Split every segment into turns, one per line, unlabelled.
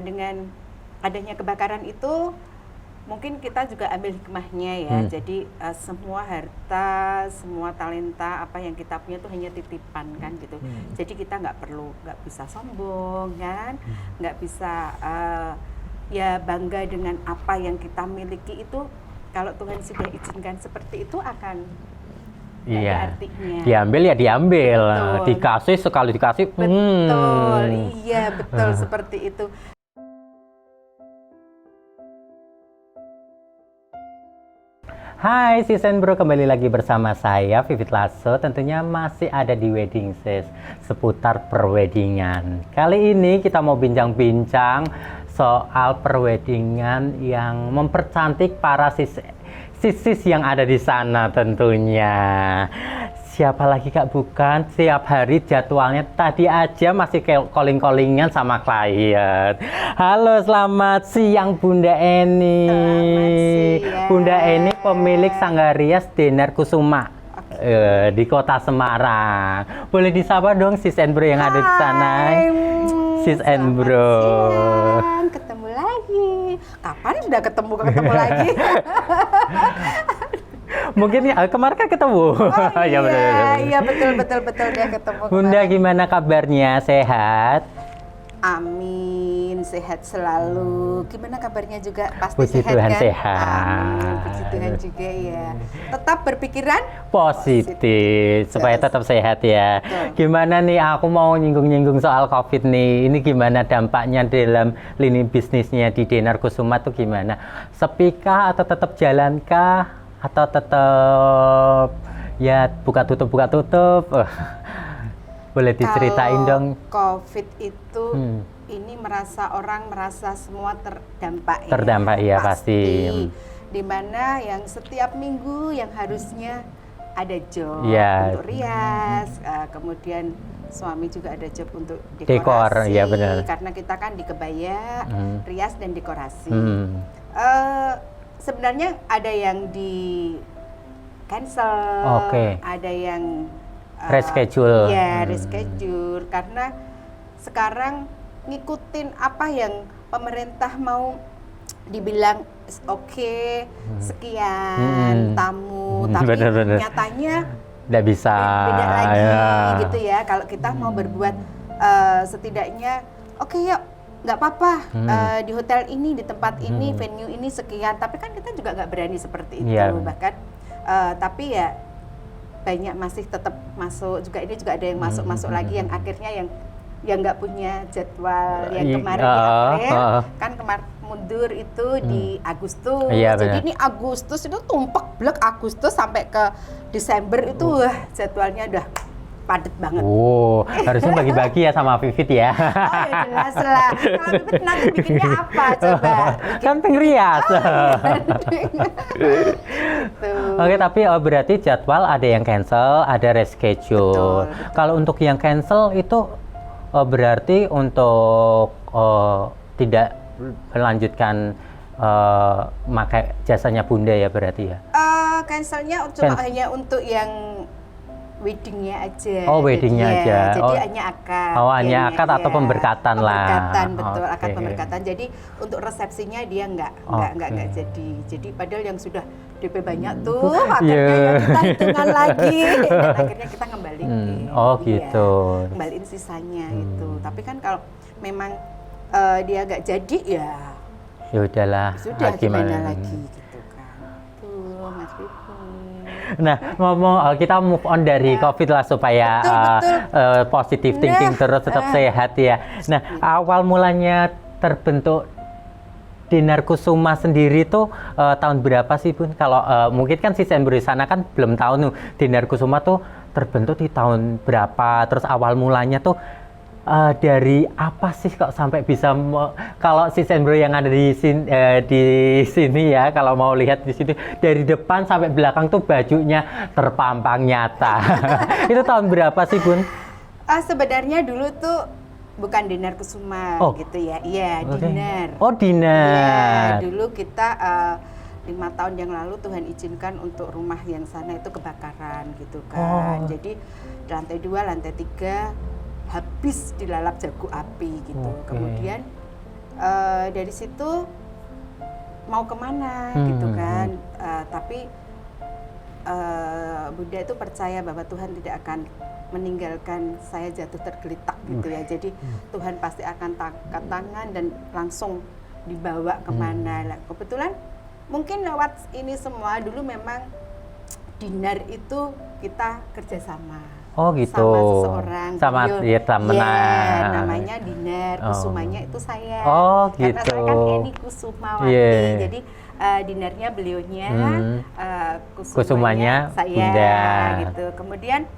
Dengan adanya kebakaran itu mungkin kita juga ambil hikmahnya ya. Jadi semua harta, semua talenta apa yang kita punya itu hanya titipan kan gitu. Jadi kita nggak bisa sombong kan, nggak bisa ya bangga dengan apa yang kita miliki itu. Kalau Tuhan sudah izinkan seperti itu akan
iya,
artinya.
diambil ya diambil,
Betul.
dikasih sekali dikasih.
Betul, iya betul seperti itu.
Hai sis and bro, kembali lagi bersama saya Vivit Lasso. Tentunya masih ada di Wedding Sis, seputar perweddingan. Kali ini kita mau bincang-bincang soal perweddingan yang mempercantik para sis yang ada di sana tentunya. Siapa lagi Kak, bukan setiap hari jadwalnya, tadi aja masih calling-callingan sama klien. Halo, selamat siang Bunda Eni.
Selamat siang.
Bunda Eni pemilik Sanggarias Denar Kusuma di Kota Semarang. Boleh disapa dong sis and bro yang ada di sana. Sis and bro.
Siang, ketemu lagi. Kapan sudah ketemu lagi?
Mungkin kemarin kan ketemu.
Oh,
Ya, benar.
iya betul dia ketemu.
Bunda
kemarin.
gimana kabarnya? Sehat?
Amin, sehat selalu. Gimana kabarnya juga? Pasti
Puji
sehat
Tuhan
kan?
sehat.
Amin, puji Tuhan juga ya. Tetap berpikiran
Positif supaya tetap sehat ya. Gimana nih, aku mau nyinggung-nyinggung soal COVID nih. Ini gimana dampaknya dalam lini bisnisnya di Denar Kusuma tuh gimana? Sepi kah atau tetap jalan kah? Atau tetap ya buka tutup? Boleh diceritain
kalau
dong.
COVID itu ini orang merasa semua terdampak.
Terdampak ya pasti.
Dimana yang setiap minggu yang harusnya ada job
Ya.
untuk rias, kemudian suami juga ada job untuk
Dekor,
dekorasi.
ya benar.
Karena kita kan di kebaya, rias dan dekorasi. Sebenarnya ada yang di cancel,
Oke.
ada yang
Reschedule.
Ya, reschedule karena sekarang ngikutin apa yang pemerintah mau dibilang oke, sekian tamu, tapi
Bener.
nyatanya
Nggak bisa.
beda lagi
Ya.
gitu ya. Kalau kita mau berbuat setidaknya oke yuk, nggak apa-apa di hotel ini, di tempat ini, venue ini sekian, tapi kan kita juga nggak berani seperti itu.
Iya.
Bahkan tapi ya banyak masih tetap masuk juga, ini juga ada yang masuk lagi yang akhirnya yang nggak punya jadwal yang kemarin di April kan mundur itu di Agustus.
Iya,
jadi
benar.
ini Agustus itu tumpek blek, Agustus sampai ke Desember itu wah jadwalnya udah padat banget.
Oh, harusnya bagi-bagi ya sama Vivit ya.
Oh ya jelas lah. Kalau Vivit nanti bikinnya apa coba?
Kan pengrias.
Gitu.
Oke, tapi berarti jadwal ada yang cancel, ada reschedule.
Betul.
Kalau untuk yang cancel itu berarti untuk tidak melanjutkan pakai jasanya Bunda ya berarti ya?
Cancelnya cuma hanya untuk yang weddingnya aja.
Oh, weddingnya aja.
Jadi
Oh.
hanya akad.
Oh, hanya akad atau pemberkatan lah.
Pemberkatan, betul, akad
Oke.
pemberkatan. Jadi untuk resepsinya dia nggak jadi. Jadi padahal yang sudah DP banyak tuh, akhirnya ya kita hitungan lagi. Dan akhirnya kita ngembaliin.
Oh, gitu.
Iya, ngembaliin sisanya itu. Tapi kan kalau memang dia nggak jadi ya
Ya udahlah.
sudah gimana lagi gitu kan. Tuh, Mas Vivi.
Nah, ngomong kita move on dari COVID lah supaya positive thinking terus tetap sehat ya. Nah, awal mulanya terbentuk Denar Kusuma sendiri tuh tahun berapa sih Bun? Kalau mungkin kan si Sembri sana kan belum tahu nih Denar Kusuma tuh terbentuk di tahun berapa, terus awal mulanya tuh dari apa sih kok sampai bisa kalau si Sembro yang ada di sini ya, kalau mau lihat di situ dari depan sampai belakang tuh bajunya terpampang nyata. Itu tahun berapa sih Bun?
Sebenarnya dulu tuh bukan Denar Kusuma gitu ya. Iya, Dinar.
Oh, Dinar.
Iya, dulu kita 5 tahun yang lalu Tuhan izinkan untuk rumah yang sana itu kebakaran gitu kan. Jadi lantai 2, lantai 3 habis dilalap jago api gitu. Kemudian dari situ mau kemana gitu kan. Tapi Bunda itu percaya bahwa Tuhan tidak akan meninggalkan saya jatuh tergeletak gitu ya. Jadi Tuhan pasti akan angkat tangan dan langsung dibawa kemana. Nah, kebetulan mungkin lewat ini semua dulu memang Dinar itu kita kerjasama.
Oh gitu.
Sama seseorang.
Sama ya temen.
Ya, namanya Dinar, Kusumanya itu saya.
Oh gitu.
Karena saya kan Eni Kusumawati.
Yeah.
Jadi Dinarnya beliaunya,
Kusumanya
saya
Bunda.
gitu. Kemudian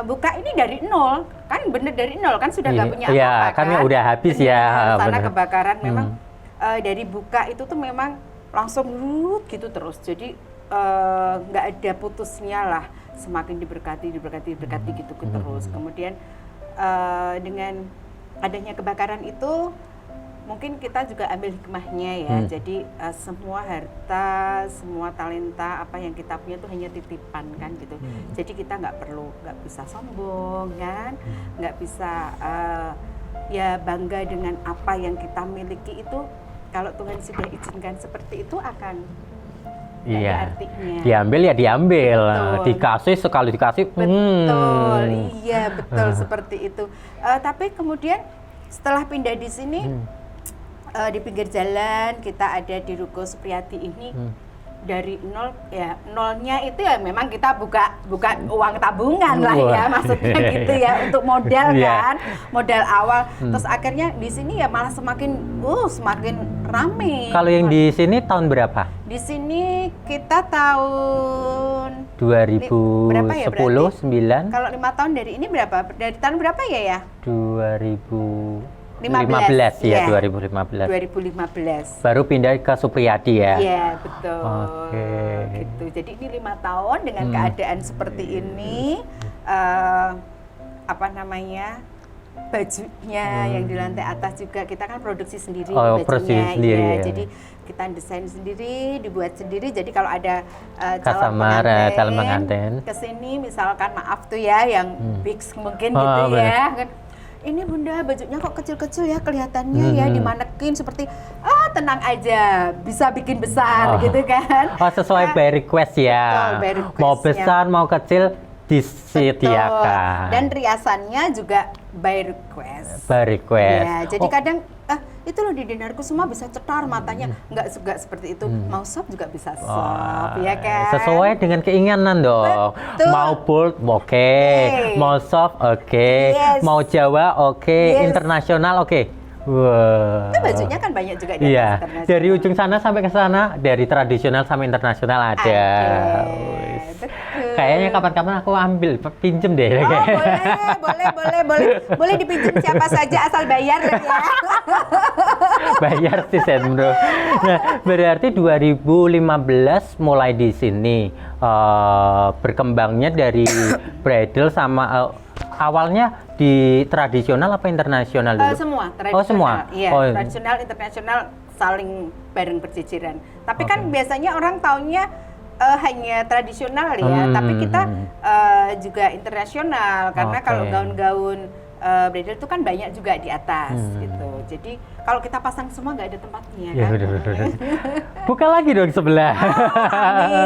buka ini dari nol, kan bener dari nol kan sudah nggak punya
iya,
apa-apa
kan udah habis
bener,
ya.
Sana
Bener.
kebakaran memang dari buka itu tuh memang langsung gitu terus. Jadi nggak ada putusnya lah, semakin diberkati gitu terus. Kemudian dengan adanya kebakaran itu mungkin kita juga ambil hikmahnya ya. Jadi semua harta, semua talenta apa yang kita punya itu hanya titipan kan gitu. Jadi kita nggak bisa sombong kan, nggak bisa ya bangga dengan apa yang kita miliki itu. Kalau Tuhan sudah izinkan seperti itu akan
iya.
ada artinya.
Diambil ya diambil,
Betul.
dikasih sekali dikasih.
Betul, iya betul seperti itu. Tapi kemudian setelah pindah di sini di pinggir jalan kita ada di Ruko Supriyati ini dari nol ya, nolnya itu ya memang kita buka uang tabungan lah ya maksudnya gitu ya untuk modal kan, modal awal. Terus akhirnya di sini ya malah semakin rame.
Kalau yang di sini tahun berapa?
Di sini kita tahun
2010,
berapa ya berarti?
9?
Kalau 5 tahun dari ini berapa? Dari tahun berapa ya?
2015 ya, 2015.
2015.
Baru pindah ke Supriyadi ya.
Iya, betul.
Oke.
Gitu. Jadi ini 5 tahun dengan keadaan seperti ini bajunya yang di lantai atas juga kita kan produksi sendiri bajunya.
Produksi sendiri, ya.
Jadi kita desain sendiri, dibuat sendiri. Jadi kalau ada
calon pengantin
ke sini misalkan maaf tuh ya yang big mungkin gitu
bener.
ya. Ini Bunda bajunya kok kecil-kecil ya kelihatannya ya dimanekin seperti tenang aja bisa bikin besar gitu kan.
Sesuai by request ya.
Betul, by request
mau besar mau kecil disediakan.
Betul. Dan riasannya juga by request.
By request.
Ya, jadi kadang itu loh di Dinar Kusuma bisa cetar matanya, nggak seperti itu. Mau soft juga bisa soft, ya kan?
Sesuai dengan keinginan dong.
Betul.
Mau bold, oke. Mau soft, oke.
Yes.
Mau Jawa, oke.
Yes.
Internasional, oke. Wah.
Itu bajunya kan banyak juga di
Iya.
internasional.
Dari ujung sana sampai ke sana, dari tradisional sampai internasional ada.
Betul.
Kayaknya kapan-kapan aku ambil, pinjem deh.
Oh, boleh dipinjam siapa saja asal bayar ya.
Bayar sih Sendro. Nah, berarti 2015 mulai di sini berkembangnya dari bridal sama awalnya di tradisional apa internasional dulu?
Semua tradisional.
Oh, semua.
Iya, tradisional, internasional saling bareng berjejeran. Tapi kan biasanya orang taunya hanya tradisional ya, tapi kita juga internasional karena kalau gaun-gaun bridal itu kan banyak juga di atas gitu. Jadi kalau kita pasang semua nggak ada tempatnya kan.
Bener. Buka lagi dong sebelah.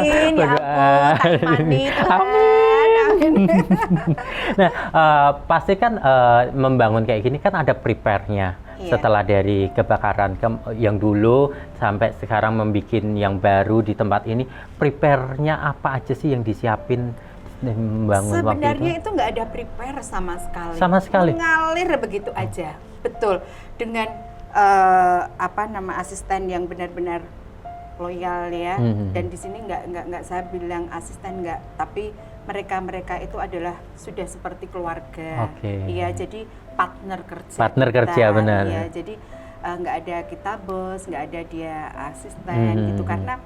Amin, ya ampun, mandi Tuhan. Amin.
Nah, pasti kan membangun kayak gini kan ada prepare-nya. Setelah dari kebakaran yang dulu sampai sekarang membuat yang baru di tempat ini, prepare-nya apa aja sih yang disiapin membangun waktu itu?
Sebenarnya itu nggak ada prepare sama sekali.
Sama sekali.
Mengalir begitu aja. Betul. Dengan asisten yang benar-benar loyal ya. Dan di sini nggak saya bilang asisten nggak, tapi mereka itu adalah sudah seperti keluarga. Iya, jadi partner kerja.
Partner kerja benar.
Iya, jadi nggak ada kita bos, nggak ada dia asisten gitu karena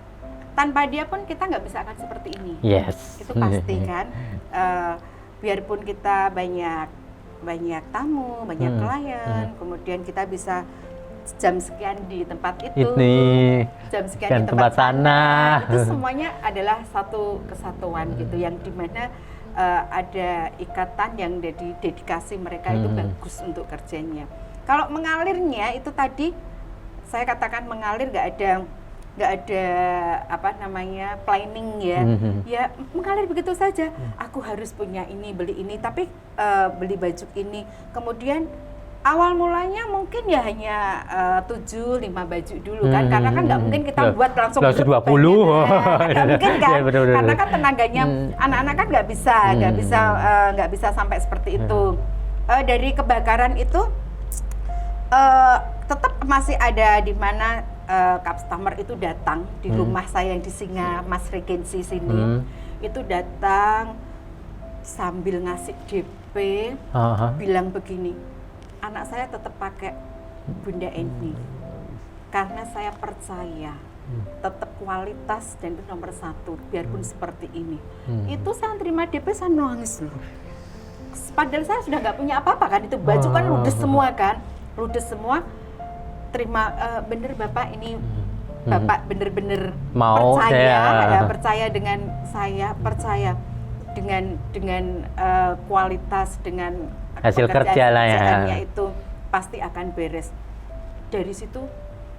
tanpa dia pun kita nggak bisa akan seperti ini.
Yes.
Itu pasti kan. Biarpun kita banyak tamu, banyak klien, kemudian kita bisa jam sekian di tempat itu, jam sekian di tempat sana, itu semuanya adalah satu kesatuan gitu, yang dimana ada ikatan yang dedikasi mereka itu bagus untuk kerjanya. Kalau mengalirnya itu tadi saya katakan mengalir, nggak ada apa namanya planning ya, ya mengalir begitu saja. Aku harus punya ini, beli ini, tapi beli baju ini, kemudian awal mulanya mungkin ya hanya 7-5 baju dulu kan, karena kan nggak mungkin kita buat langsung
20.
Nggak mungkin kan,
Ya, betul.
karena kan tenaganya anak-anak kan nggak bisa sampai seperti itu. Dari kebakaran itu tetap masih ada di mana customer itu datang di rumah saya yang di Singa Mas Regency sini, itu datang sambil ngasih DP, bilang begini, anak saya tetap pakai Bunda Eni karena saya percaya tetap kualitas dan itu nomor 1 biarpun seperti ini. Itu saya terima DP, saya nangis loh. Padahal saya sudah nggak punya apa-apa kan, itu baju kan ludes semua kan, ludes semua. Terima bener Bapak, ini Bapak bener-bener
mau
percaya dengan saya, percaya dengan kualitas, dengan
hasil kerja lah ya,
itu pasti akan beres. Dari situ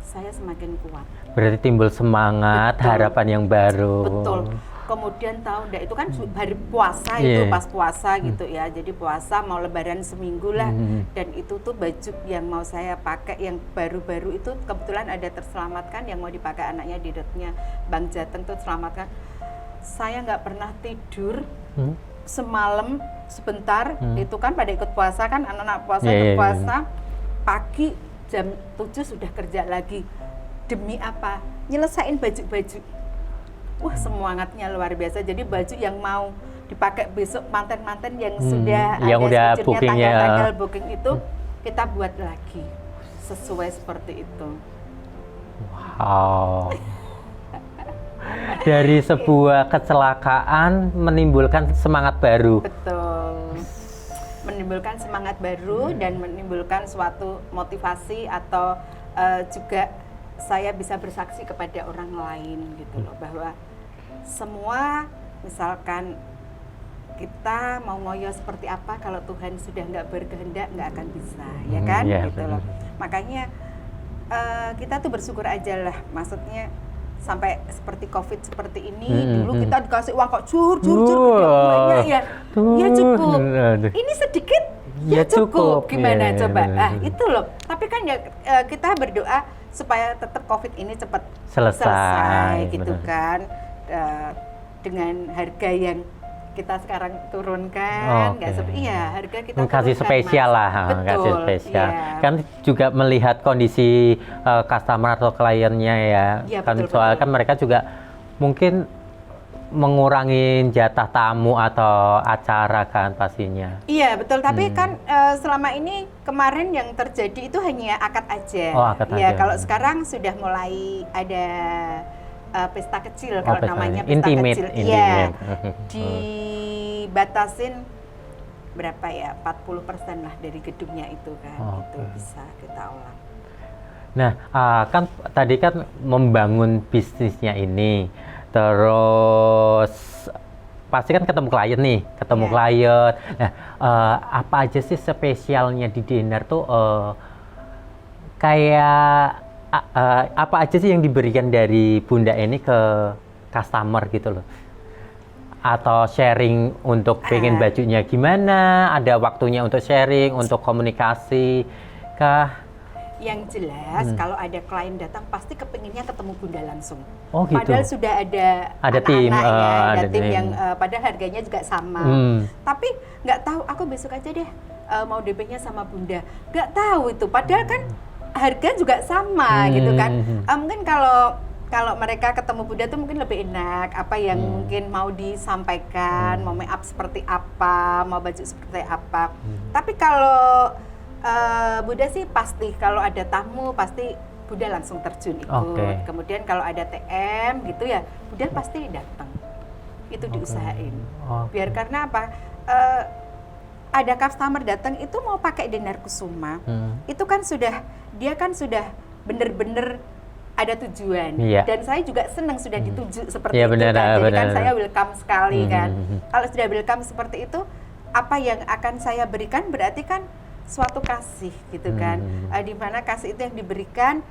saya semakin kuat.
Berarti timbul semangat, harapan yang baru.
Betul. Kemudian tahun itu kan hari puasa itu, pas puasa gitu ya. Jadi puasa mau lebaran seminggu lah. Dan itu tuh baju yang mau saya pakai yang baru-baru itu kebetulan ada terselamatkan yang mau dipakai anaknya di detnya Bang Jateng tuh selamatkan. Saya nggak pernah tidur semalam sebentar, itu kan pada ikut puasa kan, anak-anak puasa ikut puasa. Pagi jam 7 sudah kerja lagi. Demi apa? Nyelesain baju-baju. Wah, semangatnya luar biasa. Jadi baju yang mau dipakai besok manten-manten yang sudah ada
bookingnya,
tanggal booking itu kita buat lagi sesuai seperti itu.
Wow. Dari sebuah kecelakaan menimbulkan semangat baru.
Betul. Menimbulkan semangat baru dan menimbulkan suatu motivasi atau juga saya bisa bersaksi kepada orang lain gitu loh, bahwa semua misalkan kita mau ngoyo seperti apa, kalau Tuhan sudah nggak berkehendak nggak akan bisa, ya kan? Gitu loh. Makanya kita tuh bersyukur aja lah, maksudnya sampai seperti COVID seperti ini, dulu kita dikasih uang kok cur banyak ya cukup, ini sedikit ya cukup, gimana coba? Itu loh. Tapi kan ya kita berdoa supaya tetap COVID ini cepat selesai gitu kan, dengan harga yang kita sekarang turunkan, nggak seperti harga kita
kasih spesial lah, kasih spesial. Kan juga melihat kondisi customer atau kliennya ya, kan soal kan mereka juga mungkin mengurangi jatah tamu atau acara kan pastinya.
Iya betul, tapi kan selama ini kemarin yang terjadi itu hanya akad aja.
Akad aja.
Kalau sekarang sudah mulai ada pesta kecil, kalau namanya pesta
intimate,
kecil. Iya, dibatasin berapa ya, 40% lah dari gedungnya itu kan, itu bisa kita olah.
Nah, kan tadi kan membangun bisnisnya ini, terus pasti kan ketemu klien nih, klien. Nah, apa aja sih spesialnya di dinner tuh, kayak apa aja sih yang diberikan dari Bunda Eni ke customer gitu loh? Atau sharing untuk pengen bajunya gimana? Ada waktunya untuk sharing, untuk komunikasi kah?
Yang jelas kalau ada klien datang pasti kepinginnya ketemu Bunda langsung.
Oh gitu.
Padahal sudah ada
tim,
ada tim yang padahal harganya juga sama. Tapi nggak tahu, aku besok aja deh mau DP-nya sama Bunda. Nggak tahu itu. Padahal kan harga juga sama gitu kan. Mungkin kalau mereka ketemu Bunda tuh mungkin lebih enak, apa yang mungkin mau disampaikan, mau make up seperti apa, mau baju seperti apa. Tapi kalau Bunda sih pasti kalau ada tamu pasti Bunda langsung terjun ikut. Kemudian kalau ada TM gitu ya Bunda pasti datang. Itu diusahain. Biar karena apa? Ada customer datang itu mau pakai Dinar Kusuma, itu kan dia kan sudah bener-bener ada tujuan, dan saya juga senang sudah dituju seperti itu kan, jadi kan saya welcome sekali kan. Kalau sudah welcome seperti itu, apa yang akan saya berikan berarti kan suatu kasih gitu kan, di mana kasih itu yang diberikan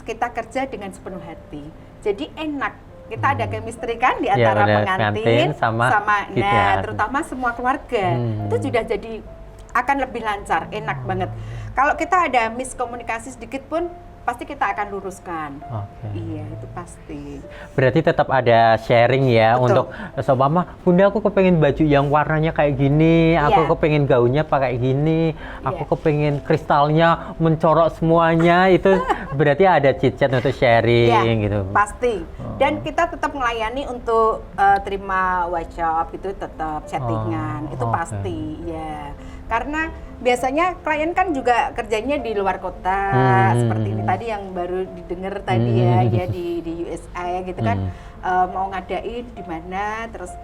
kita kerja dengan sepenuh hati, jadi enak. Kita ada chemistry kan di antara pengantin sama nah terutama semua keluarga itu sudah jadi akan lebih lancar, enak banget. Kalau kita ada miskomunikasi sedikit pun pasti kita akan luruskan. Iya, itu pasti.
Berarti tetap ada sharing ya. Betul. Untuk seumpama, Bunda aku kepengen baju yang warnanya kayak gini, aku kepengen gaunnya pakai gini, aku kepengen kristalnya mencorok semuanya, itu berarti ada chit-chat untuk sharing gitu.
Pasti. Dan kita tetap melayani untuk terima WhatsApp itu tetap chattingan, itu pasti ya. Karena biasanya klien kan juga kerjanya di luar kota, seperti ini tadi yang baru didengar tadi ya di USA gitu kan, mau ngadain di mana, terus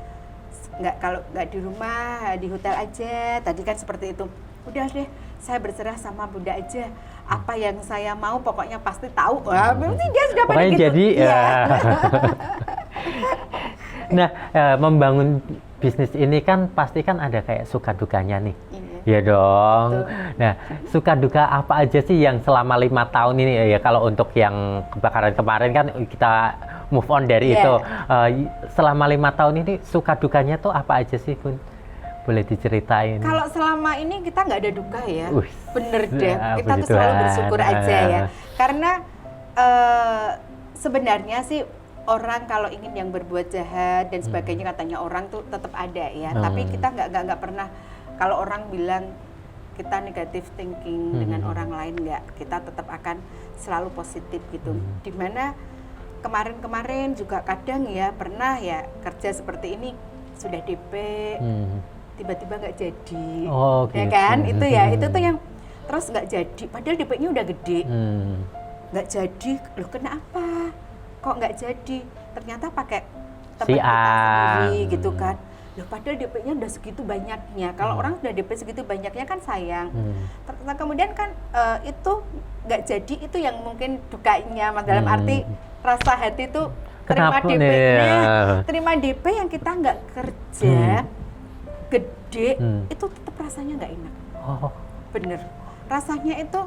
kalau nggak di rumah di hotel aja, tadi kan seperti itu. Udah deh, saya berserah sama Bunda aja, apa yang saya mau pokoknya pasti tahu. Wah, berarti dia sudah pada gitu.
Jadi nah, membangun bisnis ini kan pasti kan ada kayak suka dukanya nih. Ya dong. Betul. Nah, suka duka apa aja sih yang selama 5 tahun ini ya, kalau untuk yang kebakaran kemarin kan kita move on dari itu. Selama 5 tahun ini suka dukanya tuh apa aja sih, Bun? Boleh diceritain?
Kalau selama ini kita nggak ada duka ya. Bener deh. Kita tuh selalu bersyukur aja ya. Karena sebenarnya sih orang kalau ingin yang berbuat jahat dan sebagainya katanya orang tuh tetap ada ya. Tapi kita nggak pernah. Kalau orang bilang kita negative thinking dengan orang lain, kita tetap akan selalu positif gitu. Dimana kemarin-kemarin juga kadang ya pernah ya kerja seperti ini sudah DP, tiba-tiba nggak jadi, ya kan? Itu ya, itu tuh yang terus nggak jadi. Padahal DP-nya udah gede, nggak jadi. Loh kenapa? Kok nggak jadi? Ternyata pakai teman kita sendiri gitu kan. Loh padahal DP-nya udah segitu banyaknya. Kalau orang sudah DP segitu banyaknya kan sayang. Nah, kemudian kan itu nggak jadi, itu yang mungkin dukanya, Mas, dalam arti rasa hati itu terima DP-nya, terima DP yang kita nggak kerja gede, itu tetap rasanya nggak enak. Bener, rasanya itu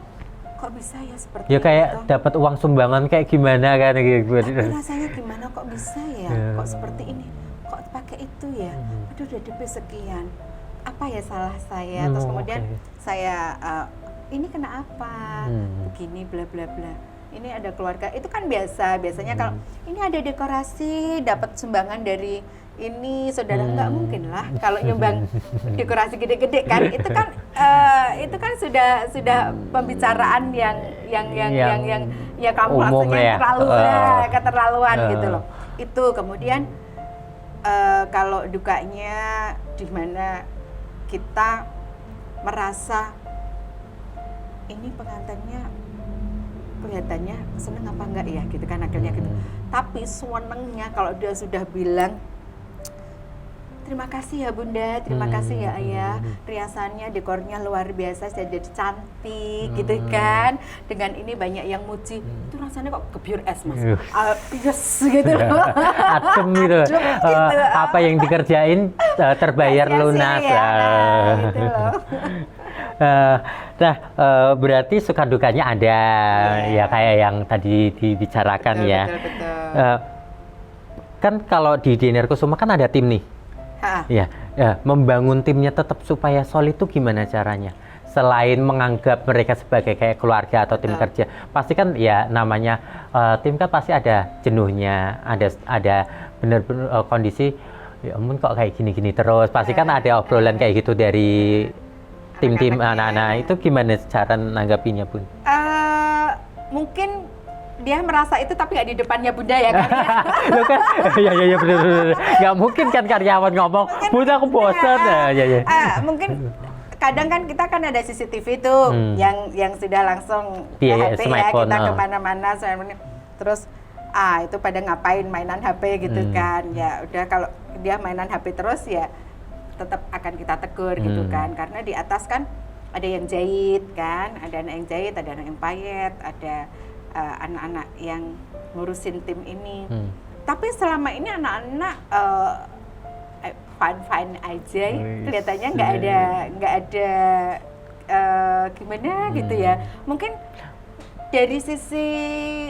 kok bisa ya seperti
ya kayak dapat uang sumbangan kayak gimana kan gitu.
Tapi rasanya gimana kok bisa ya, kok seperti ini, kok pakai itu ya, aduh udah DP sekian, apa ya salah saya, terus kemudian saya ini kena apa, begini bla bla bla. Ini ada keluarga, itu kan biasanya kalau ini ada dekorasi, dapat sumbangan dari ini saudara, nggak mungkin lah kalau nyumbang dekorasi gede-gede kan, itu kan sudah pembicaraan yang ya kamu maksudnya keterlaluan gitu loh. Itu kemudian kalau dukanya di mana kita merasa ini pengantinnya kelihatannya seneng apa enggak ya gitu kan, akhirnya gitu. Tapi senengnya kalau dia sudah bilang terima kasih ya Bunda, terima kasih ya Ayah, riasannya, dekornya luar biasa, jadi cantik gitu kan. Dengan ini banyak yang muji, itu rasanya kok kebiur es Mas. Yes gitu loh.
Adem gitu. Apa yang dikerjain terbayar lunas.
Ya, gitu loh.
Nah, berarti suka dukanya ada ya kayak yang tadi dibicarakan, betul, ya. Betul. Kan kalau di Dinar Kusuma kan ada tim nih. Ya, membangun timnya tetap supaya solid itu gimana caranya? Selain menganggap mereka sebagai kayak keluarga atau tim kerja, pasti kan ya namanya tim kan pasti ada jenuhnya, ada benar-benar kondisi ya ampun kok kayak gini-gini terus. Pasti kan ada obrolan kayak gitu dari tim-tim anak-anak. Itu gimana cara nanggapinya, Bun?
Mungkin dia merasa itu tapi nggak di depannya Bunda ya kan?
Lo kan, ya benar. Nggak mungkin kan karyawan ngomong, Bunda aku bosan.
Mungkin kadang kan kita kan ada CCTV tuh yang sudah langsung HP ya, kita kemana-mana terus itu pada ngapain mainan HP gitu kan. Ya udah kalau dia mainan HP terus ya tetap akan kita tegur gitu kan, karena di atas kan ada yang jahit kan, ada anak yang jahit, ada anak yang payet, ada anak-anak yang ngurusin tim ini. Tapi selama ini anak-anak fine aja, kelihatannya nggak ada gimana gitu ya. Mungkin dari sisi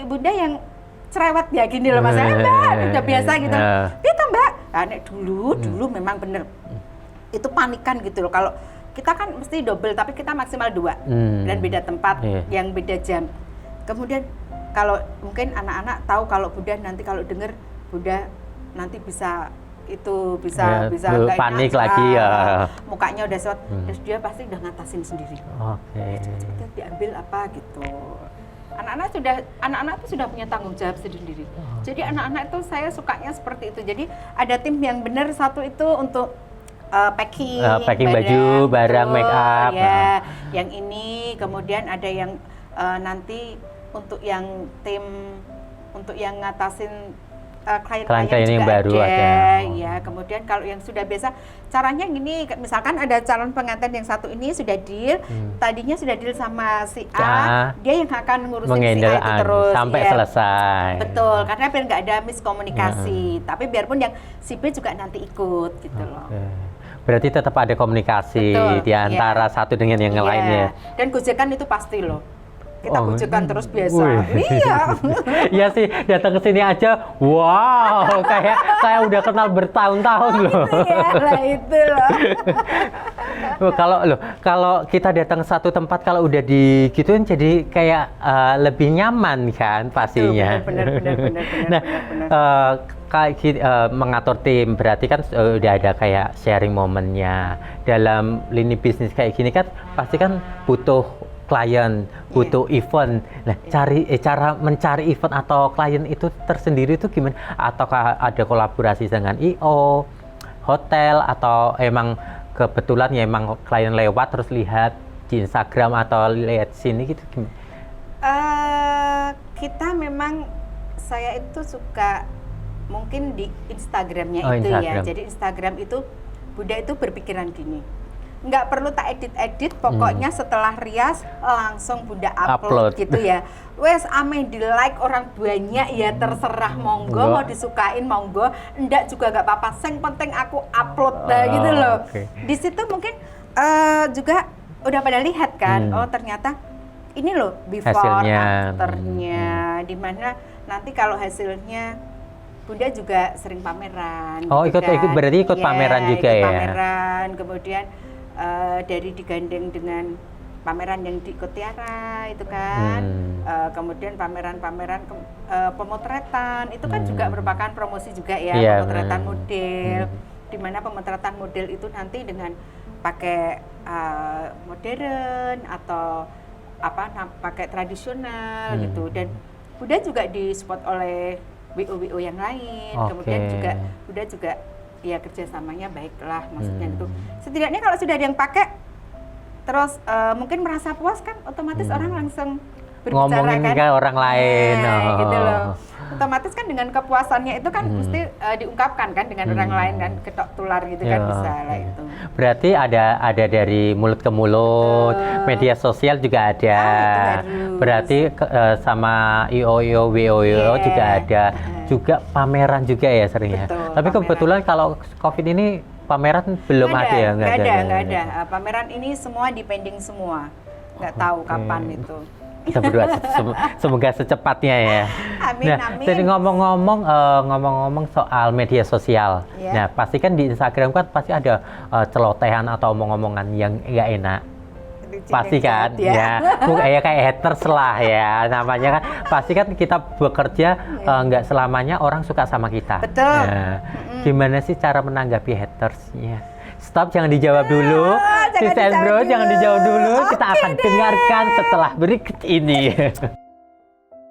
Bunda yang cerewet ya gini loh Mas, Mbak udah biasa gitu. Itu Mbak, nek dulu memang bener itu panikan gitu loh. Kalau kita kan mesti double, tapi kita maksimal 2 dan beda tempat, yang beda jam. Kemudian kalau mungkin anak-anak tahu kalau Bunda nanti kalau denger Bunda nanti bisa nggak
panik
enak,
lagi ya,
mukanya udah sewot, terus dia pasti udah ngatasin sendiri. Cepet diambil apa gitu. Anak-anak itu sudah punya tanggung jawab sendiri. Jadi anak-anak itu saya sukanya seperti itu. Jadi ada tim yang benar, satu itu untuk packing
baju, barang, make up.
Ya, yang ini kemudian ada yang nanti untuk yang tim untuk yang ngatasin klien-klien
yang
juga
baru
ada. Ya, kemudian kalau yang sudah biasa caranya gini, misalkan ada calon pengantin yang satu ini sudah deal, tadinya sudah deal sama si A, dia yang akan ngurusin si A itu terus
sampai selesai.
Betul, karena biar nggak ada miskomunikasi. Tapi biarpun yang si B juga nanti ikut gitu loh.
Berarti tetap ada komunikasi di antara satu dengan yang lainnya.
Dan gojekan itu pasti loh. Kita gojekan terus biasa. Iya.
Iya sih, datang ke sini aja, wow, kayak saya udah kenal bertahun-tahun loh.
Itu loh.
Kalau kita datang ke satu tempat, kalau udah digituin jadi kayak lebih nyaman kan pastinya.
Benar.
Nah, mengatur tim berarti kan udah ada kayak sharing momennya. Dalam lini bisnis kayak gini kan pasti kan butuh klien, butuh event. Nah, cara mencari event atau klien itu tersendiri itu gimana? Ataukah ada kolaborasi dengan IO, hotel, atau emang kebetulan ya emang klien lewat terus lihat di Instagram atau lihat sini gitu gimana?
Kita memang, saya itu suka mungkin di Instagramnya
Instagram.
Ya. Jadi Instagram itu Bunda itu berpikiran gini. Nggak perlu tak edit-edit, pokoknya setelah rias langsung Bunda upload gitu ya. Wes ame di like orang banyak ya terserah, monggo mau disukain monggo, enggak juga nggak apa-apa. Yang penting aku upload gitu loh. Di situ mungkin juga udah pada lihat kan, oh ternyata ini loh before afternya, dimana nanti kalau hasilnya Bunda juga sering pameran.
Oh gitu berarti ikut pameran juga ya?
Pameran, kemudian dari digandeng dengan pameran yang di Kotiara itu kan, kemudian pameran-pameran pemotretan itu kan juga merupakan promosi juga ya, pemotretan model, di mana pemotretan model itu nanti dengan pakai modern atau pakai tradisional gitu, dan Bunda juga di-support oleh WO yang lain, kemudian juga Bunda juga ya kerjasamanya baiklah, maksudnya itu. Setidaknya kalau sudah ada yang pakai, terus mungkin merasa puas kan, otomatis orang langsung berbicara
ngomongin
kan
ke orang lain.
Gitu loh. Otomatis kan dengan kepuasannya itu kan mesti diungkapkan kan dengan orang lain kan, ketok tular gitu kan bisa lah itu.
Berarti ada dari mulut ke mulut, media sosial juga ada. Berarti sama IO, WO juga ada. Juga pameran juga ya seringnya. Tapi kebetulan kalau COVID ini pameran belum ada ya?
Nggak ada. Pameran ini semua dipending semua. Nggak tahu kapan itu.
Kita berdoa semoga secepatnya ya.
Amin.
Jadi ngomong-ngomong soal media sosial. Nah, pasti kan di Instagram kan pasti ada celotehan atau omong-omongan yang nggak enak. Pasti kan, ya kayak haters lah ya namanya kan. Pasti kan kita bekerja nggak selamanya orang suka sama kita.
Betul.
Nah, gimana sih cara menanggapi hatersnya? Stop, jangan dijawab dulu. Sis and Bro, jangan dijawab dulu. Kita akan dengarkan setelah berikut ini.